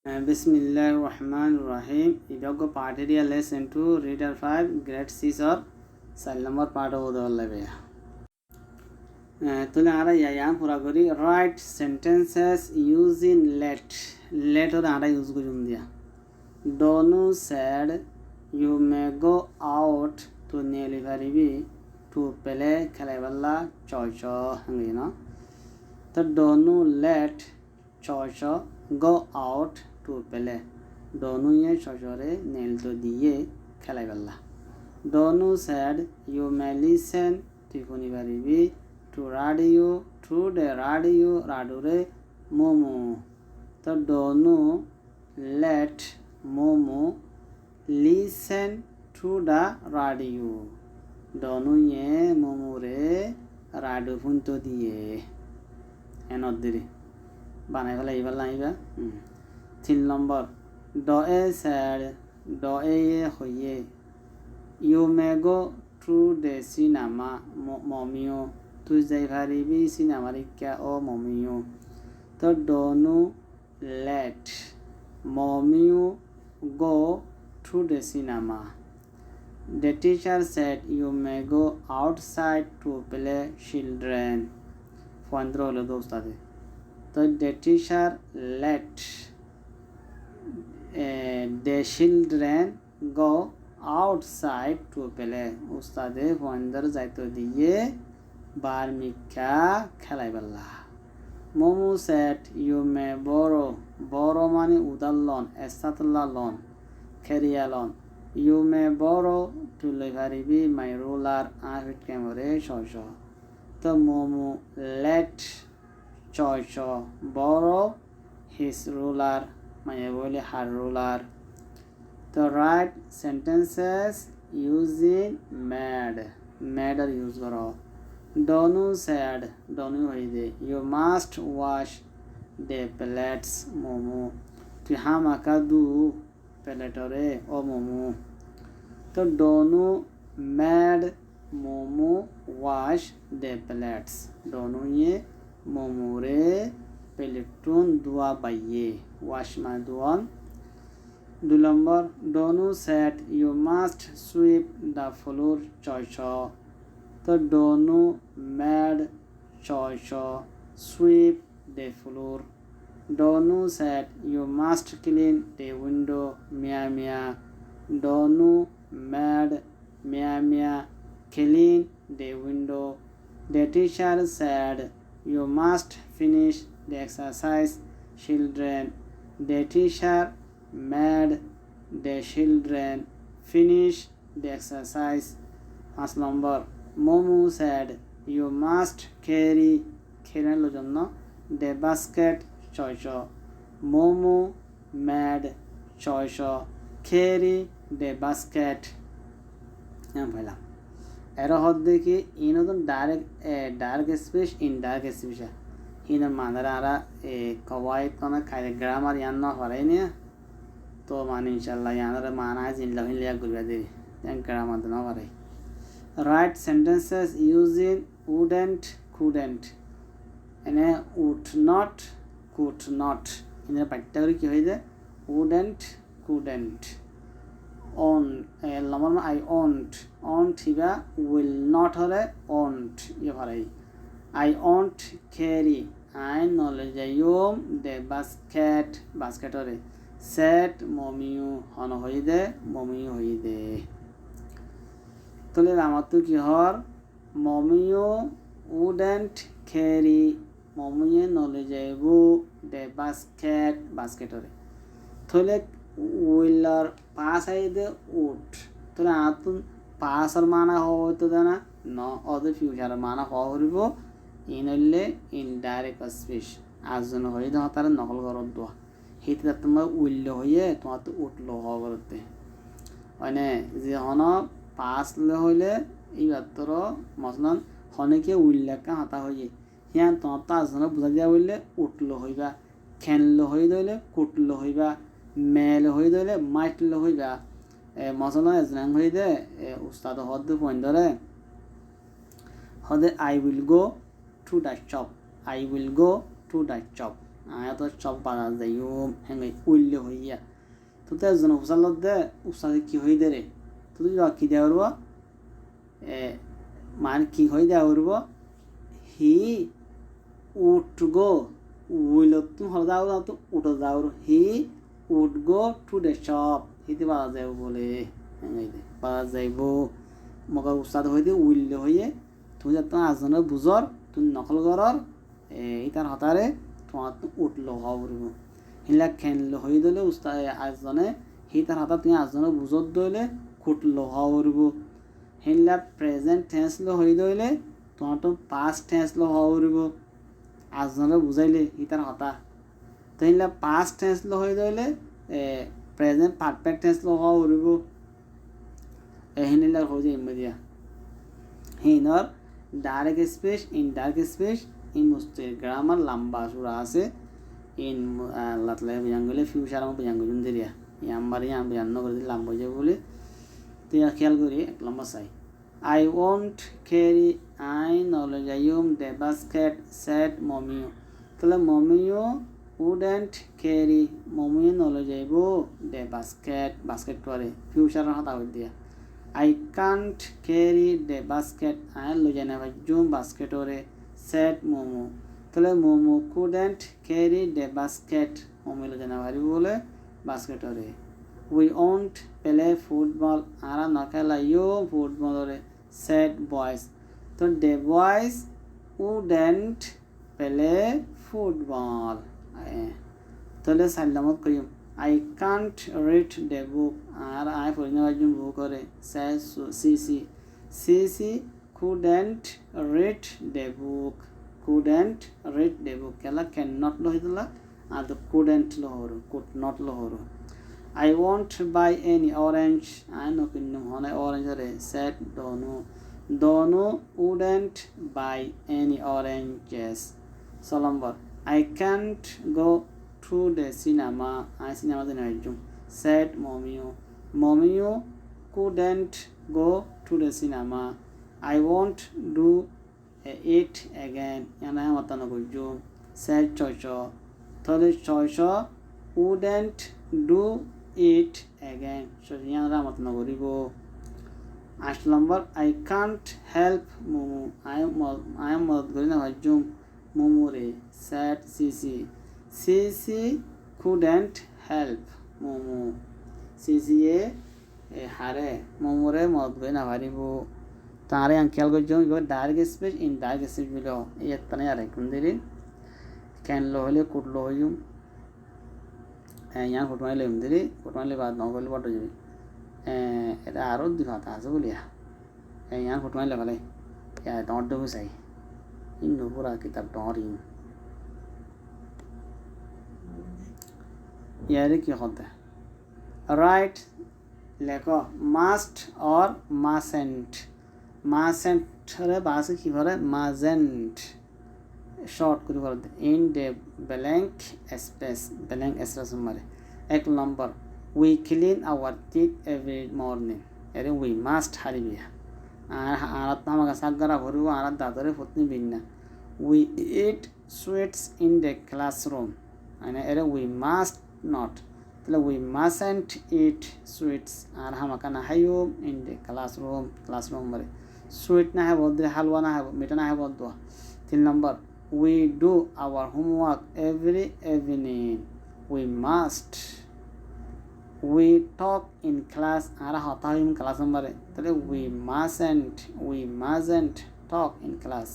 Bismillahirrahmanirrahim. Ibago part area lesson 2 reader 5 grade 6 or cell number part of the level. Tule ara yayan pura kori write sentences using let or ara use gujundia. Donu said you may go out to nearly very to pele kalevalla chocho hangina. The Donu let chocho go out to pele. Donu ye chochore nail to diye khalaiballah. Donu said you may listen tifuni baribi to radio through the radio radure momo. The Donu let momo listen to the radio. Donu ye momo re radio punto diye. Enodiri. Banai fala iba laiba. 3 number. Doe said, Doe hoye. You may go to the cinema, momio. Tuesday haribi cinema rikya o momio. To donu let momio go to the cinema. The teacher said you may go outside to play children. Fandro dostade. So the teacher let the children go outside to play. Ustade fandar jaito diye bar mikha khelai balla. Momo said you may borrow money udal loan, estatla loan, career loan. You may borrow to levaribi my ruler afit camore shosho. The momo let chocho borrow his ruler, my her ruler. The right sentences using mad or use karo. Donu said, Donu hoide, you must wash the plates momo. Tu hamaka du peletore o momo. The Donu mad momo wash the plates. Donu ye momore peletun dua baye wash my duan. Number Donu said you must sweep the floor chocho. The Donu made chocho sweep the floor. Donu said you must clean the window mia mia. Donu made mia mia clean the window. The teacher said you must finish the exercise children. The teacher made the children finish the exercise. First number Momo said you must carry the basket chocho. Momo made chocho carry the basket. Error hodde ki inodon direct speech indirect speech ina manara kawaid kona kaide grammar yanna horaine to man inshallah yanara mana is in lavin liya gurba de yan grammar na horai. Write sentences using wouldn't couldn't ene would not could not ina pattari ki hoide wouldn't couldn't on lamar I owned hiba will not hore owned ye bharai. I won't carry I knowledge yom the basket hore set momiu hono hoide momiu hoide. Tole ramatu ki hor momiu wouldn't carry momiu knowledge bu the basket hore. Tole will pass aide would. Tole atun pass or mana ho to dana no other future mana ho horibo inelle indirect speech azun hoide hatar nokol gorod do hit that tuma will hoye tuma to utlo ho gorote মানে যে হন pass লে হইলে এই বাতর মসলান হনেকে উল্লেখা হাতা হইয়ে হিয়ান তত আসন বুঝা দিয়া হইলে উঠলো হইবা খেনলো হই দইলে কুটলো হইবা মেল হই দইলে মাইটলো হইবা মসলা এজনাং হই দে উস্তাদ হদ পয়েন্ট ধরে হদে I will go to the shop. I will go to the shop. আয়া তো সব বাধা যাইও হেঙ্গে উল্লে হইয়া তো তো একজন উসালত দে উসাদে কি হই দে রে তো তুই কি দেওয়া করবো মানে কি হই দেওয়া করবো হি উড গো উইল তুমি হল যাও না তো উঠো যাও he would go to the shop হিতে পাওয়া যাইব বলে পাওয়া যাইব মগর উস্তাদ হইতে উইল্লে হইয়ে তুমি যাতে আজনের বুঝর তুমি নকল করর তার হতারে তোমার উঠলো হওয়া পড়ব হিলা খেনলো হয়ে দিলে উস্তাদ আজনে সি তার হতা তুমি আজনের বুঝর দইলে খুটলো হওয়া পড়ব হিলা প্রেজেন্ট টেন্স লো হয়ে দইলে তোমার তো পাস্ট টেন্স লো হওয়া পড়ব আজনে বুঝাইলে সি তার হতা তো হিলা পাস্ট টেন্স লো হয়ে দইলে প্রেজেন্ট পারফেক্ট টেন্স লো হওয়া পড়ব হিনিলার হয়ে যায় ইমেদিয়া হিনর ডাইরেক্ট স্পেস ইনডাইরেক্ট স্পেস এই মুস্তের গ্রামার লম্বা সুরা আছে ইন লাতলে বিয়াঙ্গলে ফিউচার আমার বিয়াঙ্গ জুন দিরিয়া ইয়াম্বার ইয়াম বিয়ান্ন করে দিলে লম্বা যাবে বলে তুই খেয়াল করি এক লম্বা চাই I won't carry I knowledge I'm the basket set মমিও তাহলে মমিও উডেন্ট ক্যারি মমিও নলেজ আইব দ্য বাস্কেট পরে ফিউচারের হতা হয়ে দিয়া I can't carry the basket and lojana bajum basket ore said Momo তাহলে Momo couldn't carry the basket Momo lojana bari bole basket ore we won't play football ara na khelayo football ore said boys তো the boys wouldn't play football তাহলে সাল্লামত কইম I can't read the book আর I পড়িনা বাজুম book করে says Sisi couldn't read the book কেলা cannot লো হইতলা আর তো couldn't low Hara could not low Hara I won't buy any orange I no kinnum hone orange re said Dono wouldn't buy any oranges so number I can't go to the cinema I cinema the najum said Momio couldn't go to the cinema I won't do it again yana matana gujju said Chocho thole Chocho wouldn't do it again so yana matana goribo 8 number I can't help Momo I am madad gorina bajum Momo re said Sisi couldn't help Momo Sisi হারে মোমোরে মদ গই না পারিব তারে uncle গজম ইগো direct space indirect space below এই তানে আর কোন দিলি ক্যান লো হলে কুট লো হইম ইয়ান ফুটমাই লইম দিলি ফুটমাইলে বাদ ন গলি বড় যাবি এটা আরো দুই কথা আছে বলিয়া ইয়ান ফুটমাইলে ভালে ইয়া ডট দেবো চাই ইন পুরা কিতাব ডট ইন ইয়ারে কি হতে রাইট লেখো মাস্ট অর মাসেন্ট রে বাসে কি বলে মাজেন্ট শর্ট করে বলতে ইন দ্য ব্ল্যাঙ্ক স্পেস মারে 1 নম্বর we clean our teeth every morning এরে উই মাস্ট হারিবিয়া আর আমাকে সাগরা ভরব আর দাদরে পত্নী বিন্না we eat sweets in the classroom মানে এরে উই মাস্ট নট তাহলে উই মাস্টন্ট ইট সুইটস আর হামাকা না হাইম ইন দ্য ক্লাসরুম মারে সুইট না হ্যাঁ বলতে হালুয়া না হ্যাঁ মিঠা না হ্যাঁ বলতো 3 নম্বর we do our homework every evening we must we talk in class আর হতা হইম ক্লাস নম্বরে তাহলে we mustn't talk in class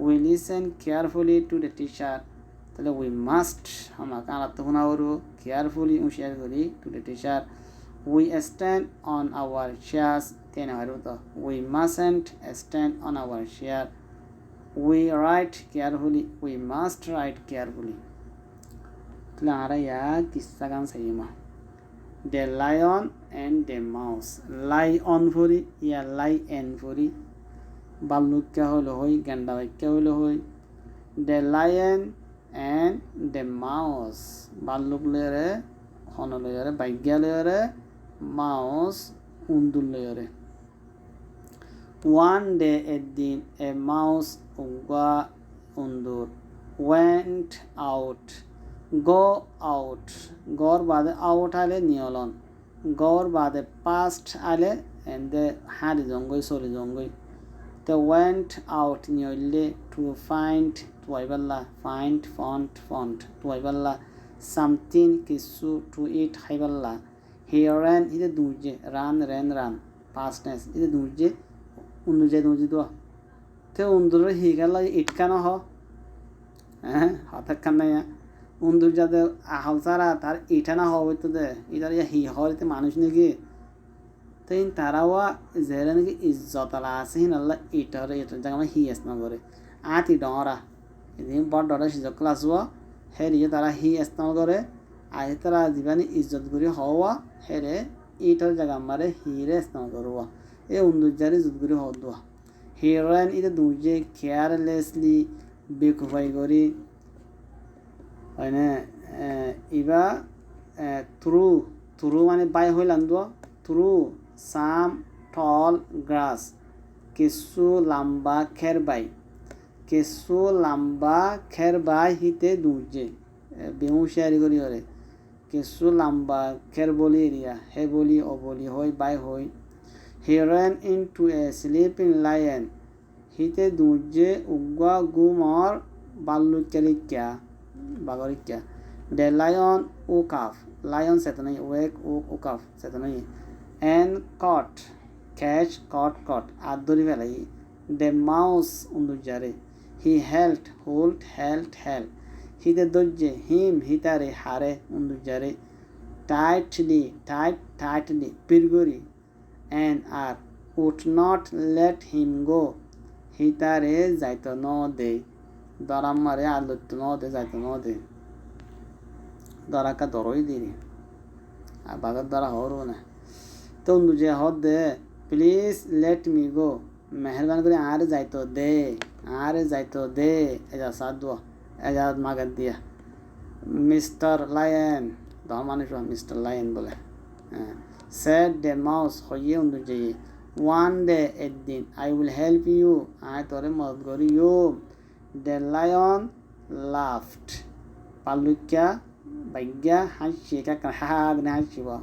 we listen carefully to the teacher তাহলে উই মাস্ট আমাকে আলাদা তখন আরও কেয়ারফুলি হুঁশিয়ার করি to the teacher we stand on our chairs তেন হরু তো we mustn't stand on our chair we write carefully we must write carefully তাহলে আর ইয়া কিসা গান সাইমা the lion and the mouse lion ফরি ইয়া লাইএন ফরি বাল্যুক্যা হইল হই গেন্ডা বাক্যা হইল হই the lion and the mouse balluk lere hono lere bagya lere mouse undur lere one day a mouse uga undur went out go out gor bade out ale niolon gor bade past ale and the hari jongoi sori jongoi they went out niole to find toiballa find font toiballa something kisu to eat haiballa he ran ide duje ran past tense ide duje unduje do te undur higala itkana ho hatakkanna ya undur যাদের আহল ছাড়া তার এটা না হবে তো দে either হি হরিতে মানুষ নাকি তাই তারাও যেরা নাকি ইজ্জত আলা আছে হিন আল্লাহ এটার জায়গা হি এস না করে আতি ডরা এদিন বড় ডরা সুযোগ ক্লাস হওয়া হেরিয়ে তারা হি এস না করে আই তারা জীবনে ইজ্জত করি হওয়া হেরে এটার জায়গা মারে হিরে এস না করবা এ উন্দুর জারি ইজ্জত করি হওয়া হিরেন এটা দুজে কেয়ারলেসলি বেকুফাই করি ইবা থ্রু মানে বাই হইলাম থ্রু সাম টল গ্রাস কিছু লম্বা খেরবাই হিতে দুজে বেহুশিয়ারি করি হরে কিছু লম্বা খের বলি এরিয়া হে বলি ও বলি হই বাই হই হি ran into a sleeping lion হিতে দুজে উগা গুমর বাল্লুকারিকা bagorikya the lion woke up lion setanai woke up setanai and caught adori velai the mouse undujare he held he the dojje him hitare hare undujare tightly pirgori and are would not let him go hitare jaito no de দরাম্মারে আলুত নদে যাইতো নদে দরাকা দরই দিনি আর বাগার দ্বারা হরও না তো যে হদ দে প্লিজ লেট মি গো মেহরবানি করে আর যাইতো দে এজা সাদুয়া এজা মাগার দিয়া মিস্টার লায়ন দর মানুষ মিস্টার লায়ন বলে সেড দ্য মাউস হইয়ে যে ওয়ান ডে একদিন আই উইল হেল্প ইউ আয় তোরে মদত করি you The lion laughed. Palukya bagya hashi ka hagna hashiwa.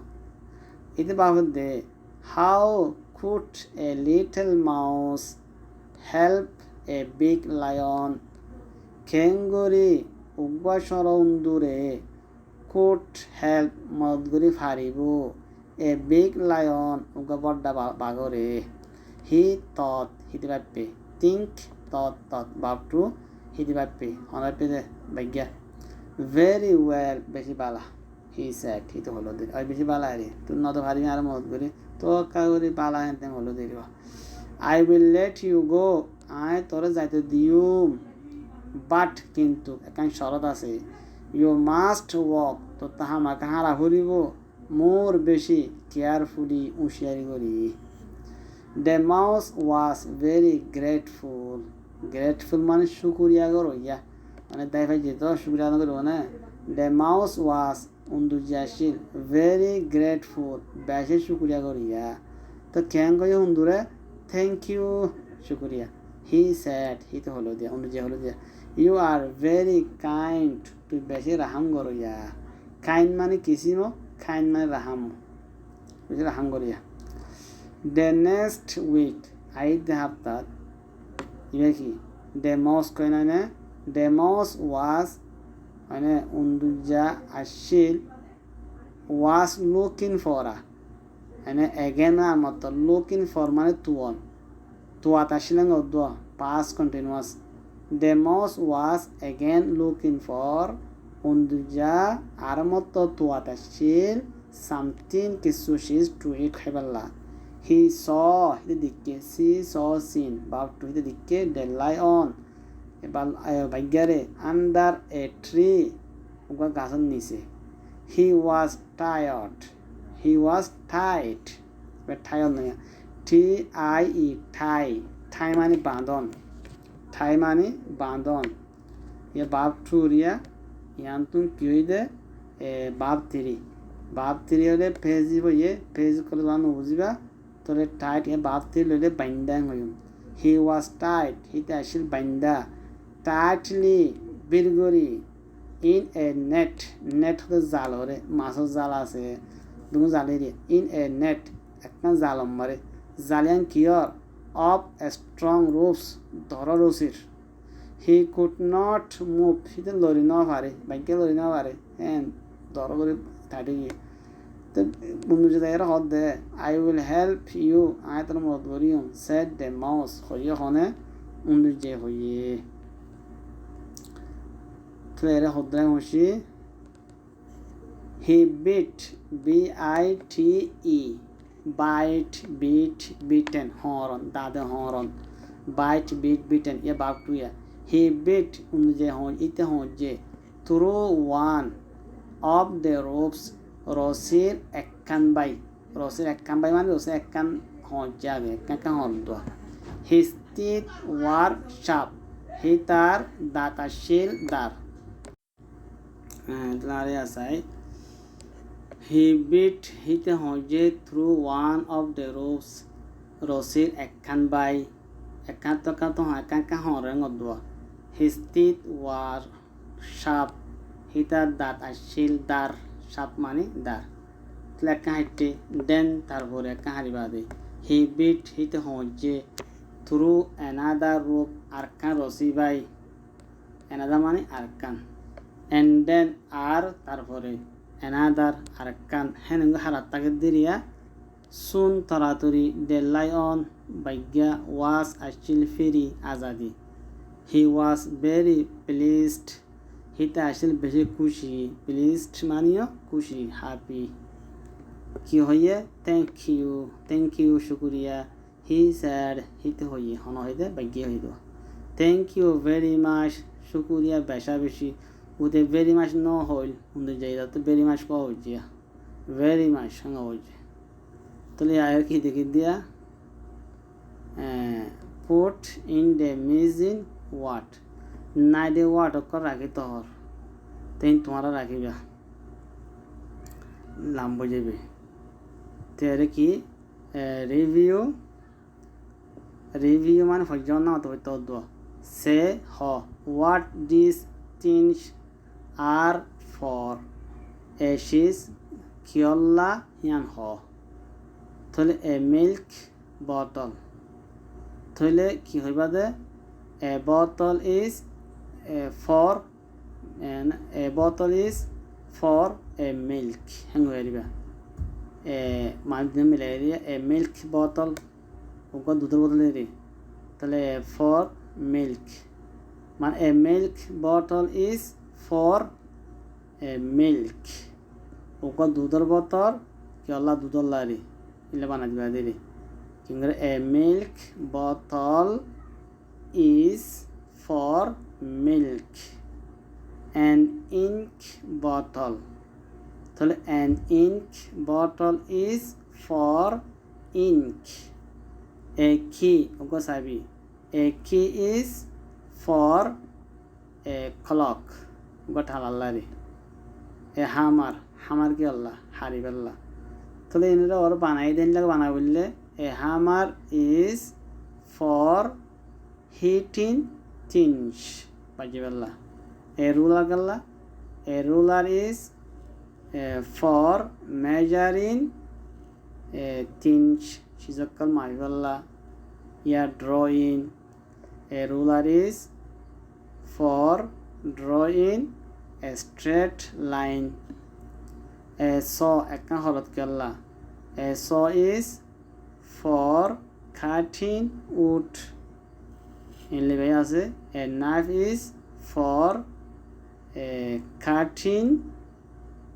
It about the how could a little mouse help a big lion? Kenguri ugwashoro undure could help madguri faribu a big lion ugabodda bagore. He thought think thought about to hidibappe honape de bagya very well beshi bala he said he to holo de ai beshi bala re tu no to bhari ar mod gori to ka gori bala hente holo de I will let you go I tore jaite diu but kintu ekan sharat ase you must walk to taha maka hara horibo more beshi carefully ushiyari gori the mouse was very grateful মানে শুকরিয়া করো ইয়া মানে তাই ভাই যেত শুকরিয়া না করবো না the mouse was উন্দুজাশিল very grateful বেশি শুকরিয়া করিয়া তো কেন কই উন্দুরে থ্যাংক ইউ শুকরিয়া he said হি তো হলো দিয়া উন্দুজা হলো দিয়া you are very kind তুই বেশি রাহাম করো ইয়া kind মানে কিসিমো kind মানে রাহাম বেশি রাহাম করিয়া the next week আইতে হাপ্তাত ইয়ে কি the mouse কই না the mouse was মানে উন্দুজা আসিল was looking for মানে again আর মত looking for মানে তুয়াত আসিলেন অদ্দুয়া past continuous the mouse was again looking for উন্দুজা আর মত তুয়াত আসিল something কিছু she's to eat খাইবাল্লা he saw দিকে she saw seen about to দিকে the lion এবার ভাগ্যারে under a tree ওগা গাছের নিচে he was tired but tired নয় tie tie মানে বাঁধন ये बाप ठुरिया यान तुम क्यों दे बाप तिरी হলে ফেজ দিব ফেজ করে জানো বুঝিবা তোরে টাইট এ বাপ তিরি লইলে বাইন্ডাং হইম he was tight হিতে আসিল বাইন্দা tightly বিরগরি ইন এ নেট নেট হতে জাল ওরে মাছের জাল আছে দুগুণ জালে দিয়ে ইন এ নেট একটা জাল মারে জালিয়ান কিয়র অফ স্ট্রং রুপস ধর রসির হি কুড নট মুভ হিতে লড়ি ন পারে বাইকে লড়ি ন পারে হ্যাঁ ধর করে থাকি গিয়ে তো বন্ধু যদি এরা হদ দে আই উইল হেল্প ইউ আয় তোর মদত করিও সেট দে মাউস হইয়ে হনে বন্ধু যে হইয়ে তো এরা হদ দেয় হসি he bit BITE bite bit bitten হরন দাদে হরন বাইট বিট বিটেন এ বাপ টুয়া হি বিট যে হন ইতে হন যে through one of the ropes রসির একখান বাই মানে রসির একখান হন যাবে একখান হন দোয়া his teeth were sharp he তার দাঁতাশীল দাঁড় তাহলে আসাই হি বিট হিতে হন যে through one of the ropes রসির একখান বাই একখান তো একখান হরেন দোয়া his teeth were sharp he তার দাঁতাশীল দাঁড় সাপ মানে দার তাহলে একটা হাইটে দেন তারপরে একটা হারিবা দে হি বিট হিতে হচ্ছে থ্রু অ্যানাদার রূপ আরকান রসি বাই অ্যানাদার মানে আরকান এন্ড দেন আর তারপরে অ্যানাদার আরকান হ্যাঁ হারাত তাকে দিরিয়া সুন তরাতরি দে লায়ন বাইজ্ঞা ওয়াজ আসছিল ফেরি আজাদি হি ওয়াজ ভেরি প্লিজড হিতে আসলে বেশি খুশি প্লিজড মানিও খুশি হ্যাপি কি হইয়ে থ্যাংক ইউ শুক্রিয়া হি স্যাড হিতে হইয়ে হন হইতে ভাগ্য হইত থ্যাংক ইউ ভেরি মাচ শুক্রিয়া বেশা বেশি উদে ভেরি মাচ ন হইল উদে যাই তো ভেরি মাচ ক হইছে ভেরি মাচ সঙ্গে হইছে তাহলে আর কি দেখি দিয়া পুট ইন দ্য মেজিন ওয়াট নাই দে ওয়াট অক্ষর রাখি তহর তেন তোমারা রাখিবা লাম যাবে তেরে কি রিভিউ মানে ফজন না তো তদ সে হ what this things are for এশিস কিয়ল্লা হিয়ান হ তাহলে এ মিল্ক বটল তাহলে কি হইবা দে a bottle is for and a bottle is for a milk hang heriba মাধ্যমে মিলে এ মিল্ক বোতল ওকে দুধের বোতল রে তাহলে for milk মানে a milk bottle is for a milk ওকে দুধের বোতল কি আল্লাহ দুধর লারি ইলে বানা দিবা দিলে কিংরে a milk bottle is for milk an ink bottle তাহলে an ink bottle is for ink a key ওকে সাবি a key is for a clock ওকে ঠালাল্লা রে এ হামার কি আল্লাহ হারি বেল্লা তাহলে এনারা ওর বানাই দেন লাগে বানা বললে a hammer is for hitting things Pajibella. A ruler galla. A ruler is for measuring things. She's a kalmavella. Yeah, drawing. A ruler is for drawing a straight line. A saw ekkan holat galla. A saw is for cutting wood. In আছে a knife is for cutting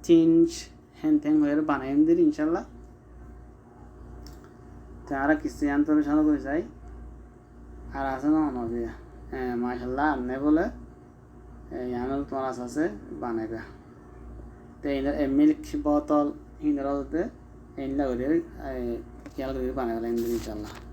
things হ্যান ত্যাং হয়ে বানাই দিন ইনশাল্লাহ তারা কিছু আন্তর্জাতিক করে যাই আর আছে না নদী মাশাল্লাহ আনে বলে ইয়ানোর তোমার আছে বানাইবা তো এদের মিল্ক বোতল ইন্দ্রাতে এনলা করে খেয়াল করে বানাইবা ইনশাল্লাহ